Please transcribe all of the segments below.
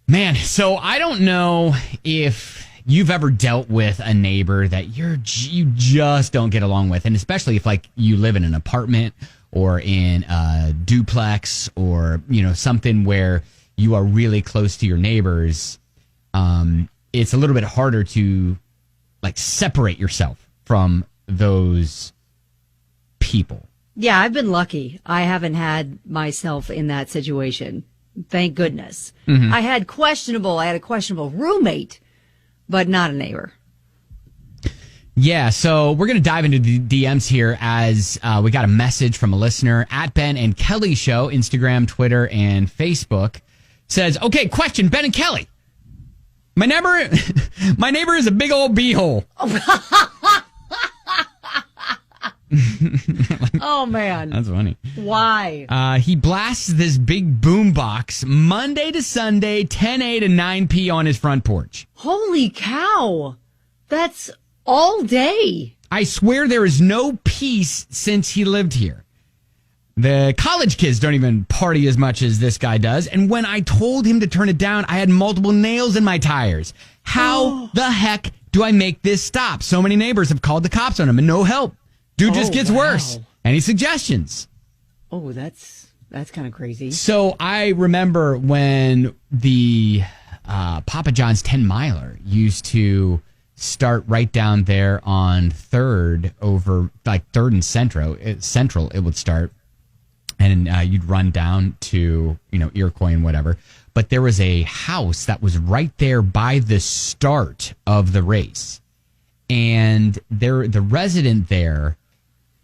Man, so I don't know if you've ever dealt with a neighbor that you just don't get along with, and especially if like you live in an apartment or in a duplex or something where you are really close to your neighbors. It's a little bit harder to like separate yourself from those people. Yeah, I've been lucky. I haven't had myself in that situation. Thank goodness. Mm-hmm. I had a questionable roommate, but not a neighbor. Yeah, so we're going to dive into the DMs here as we got a message from a listener at Ben and Kelly Show, Instagram, Twitter, and Facebook. Says, okay, question, Ben and Kelly. My neighbor is a big old beehole. Oh, man. That's funny. Why? He blasts this big boom box Monday to Sunday, 10 a to 9 p on his front porch. Holy cow. That's all day. I swear there is no peace since he lived here. The college kids don't even party as much as this guy does. And when I told him to turn it down, I had multiple nails in my tires. How the heck do I make this stop? So many neighbors have called the cops on him and no help. Dude just gets worse. Any suggestions? Oh, that's kind of crazy. So I remember when the Papa John's 10 miler used to start right down there on 3rd over like 3rd and Central, it would start. And you'd run down to, Iroquois and whatever. But there was a house that was right there by the start of the race. And the resident there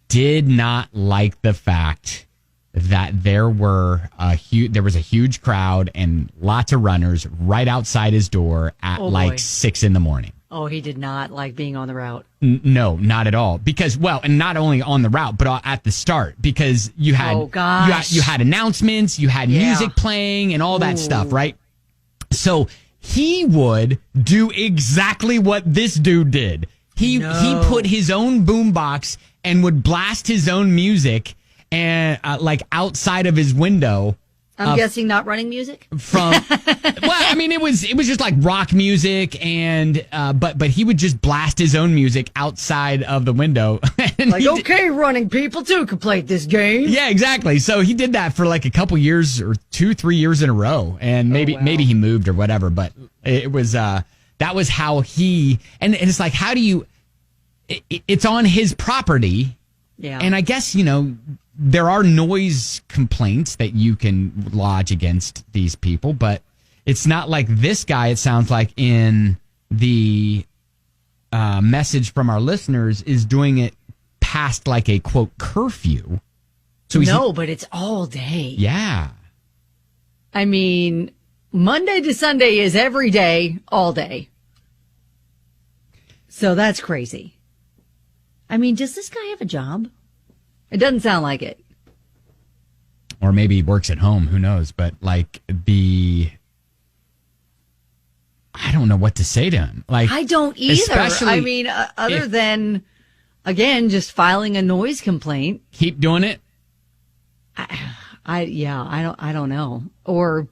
did not like the fact that there was a huge crowd and lots of runners right outside his door at 6 a.m. Oh, he did not like being on the route. No, not at all. Because, and not only on the route, but at the start. Because you had you had announcements, you had music playing and all that stuff, right? So he would do exactly what this dude did. He put his own boombox and would blast his own music and outside of his window. I'm guessing not running music it was just like rock music and but he would just blast his own music outside of the window. Running people too can play this game. Yeah, exactly. So he did that for like a couple years or 2-3 years in a row, and maybe he moved or whatever. But it was that was how he and it's like, how do you? It's on his property. Yeah. And I guess, there are noise complaints that you can lodge against these people, but it's not like this guy, it sounds like, in the message from our listeners, is doing it past like a, quote, curfew. So but it's all day. Yeah. I mean, Monday to Sunday is every day, all day. So that's crazy. I mean, does this guy have a job? It doesn't sound like it. Or maybe he works at home. Who knows? But I don't know what to say to him. I don't either. Other than, again, just filing a noise complaint. Keep doing it. I don't know. Or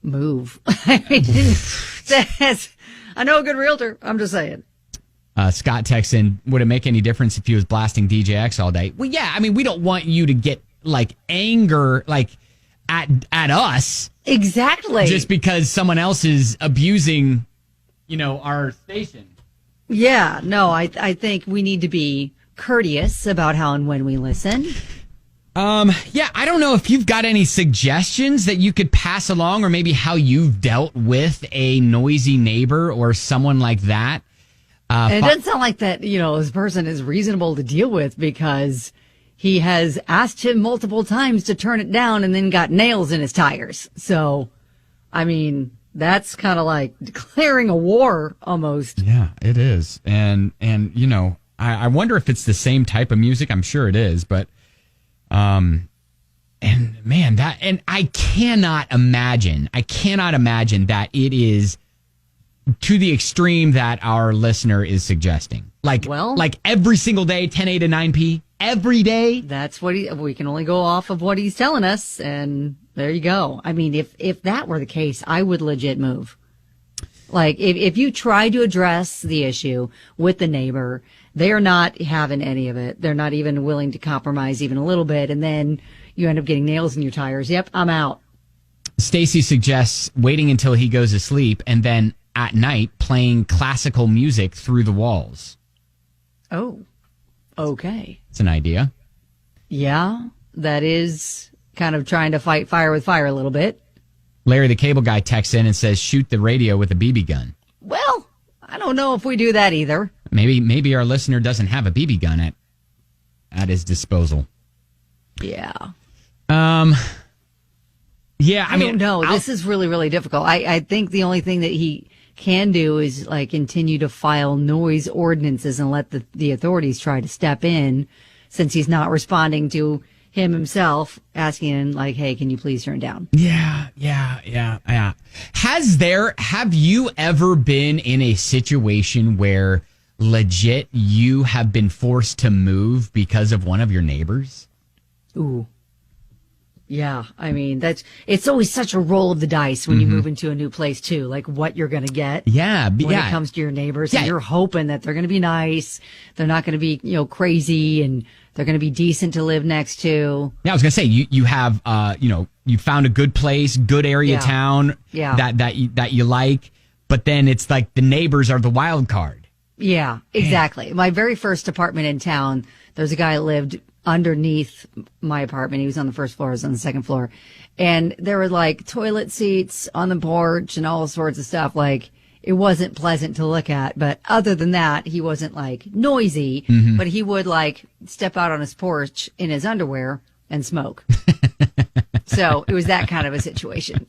move. I know a good realtor. I'm just saying. Scott texts in, would it make any difference if he was blasting DJX all day? Well, yeah. I mean, we don't want you to get anger at us. Exactly. Just because someone else is abusing, our station. Yeah. No, I think we need to be courteous about how and when we listen. Yeah, I don't know if you've got any suggestions that you could pass along, or maybe how you've dealt with a noisy neighbor or someone like that. And it doesn't sound like that, this person is reasonable to deal with, because he has asked him multiple times to turn it down and then got nails in his tires. So, I mean, that's kind of like declaring a war almost. Yeah, it is. And I wonder if it's the same type of music. I'm sure it is, but, and man, I cannot imagine that it is to the extreme that our listener is suggesting. Like every single day, 10 a to 9 p, every day. That's what we can only go off of what he's telling us. And There you go. I mean, if that were the case, I would legit move. Like, if you try to address the issue with the neighbor, they're not having any of it. They're not even willing to compromise even a little bit. And then you end up getting nails in your tires. Yep, I'm out. Stacy suggests waiting until he goes to sleep and then at night playing classical music through the walls. Oh, okay. It's an idea. Yeah, that is kind of trying to fight fire with fire a little bit. Larry, the cable guy, texts in and says, shoot the radio with a BB gun. Well, I don't know if we do that either. Maybe our listener doesn't have a BB gun at his disposal. Yeah. Yeah, I don't know. This is really, really difficult. I think the only thing that he can do is like continue to file noise ordinances and let the authorities try to step in, since he's not responding to him himself, asking like, hey, can you please turn it down? Yeah. Have you ever been in a situation where legit you have been forced to move because of one of your neighbors? Ooh. Yeah, I mean, it's always such a roll of the dice when you move into a new place too, like what you're going to get. Yeah. When it comes to your neighbors, and you're hoping that they're going to be nice. They're not going to be, crazy, and they're going to be decent to live next to. Yeah, I was going to say, you have, you found a good place, good area town that you like, but then it's like the neighbors are the wild card. Yeah, exactly. My very first apartment in town, there's a guy that lived underneath my apartment. He was on the first floor, I was on the second floor. And there were like toilet seats on the porch and all sorts of stuff. Like, it wasn't pleasant to look at. But other than that, he wasn't like noisy, but he would like step out on his porch in his underwear and smoke. So it was that kind of a situation.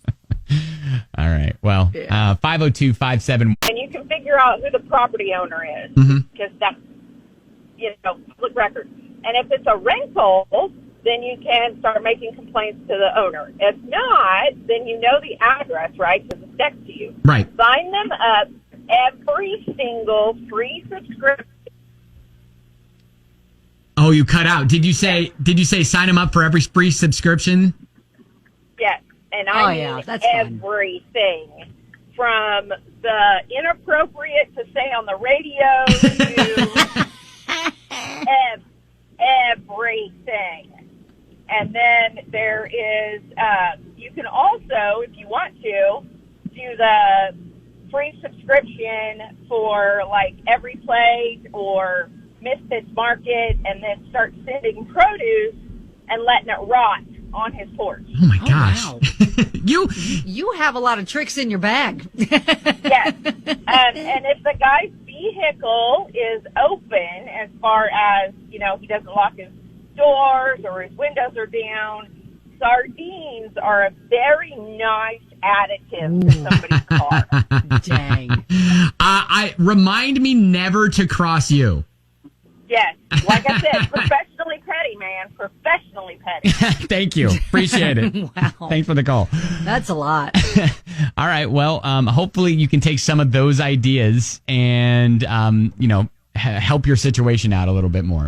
All right. Well, 502-57. And you can figure out who the property owner is, because that's, public record. And if it's a rental, then you can start making complaints to the owner. If not, then you know the address, right, because it's next to you. Right. Sign them up every single free subscription. Oh, you cut out. Did you say sign them up for every free subscription? Yes. And I mean that's everything. From the inappropriate to say on the radio to everything. And then there is, you can also, if you want to, do the free subscription for like Every Place or Misfits Market, and then start sending produce and letting it rot on his porch. Oh my gosh. Wow. You have a lot of tricks in your bag. Yes. And if the guy's vehicle is open, as far as, he doesn't lock his doors or his windows are down, sardines are a very nice additive to somebody's car. Dang. I remind me never to cross you. Yes. Like I said, professionally petty, man. Professionally petty. Thank you. Appreciate it. Wow. Thanks for the call. That's a lot. All right. Well, hopefully you can take some of those ideas and, help your situation out a little bit more.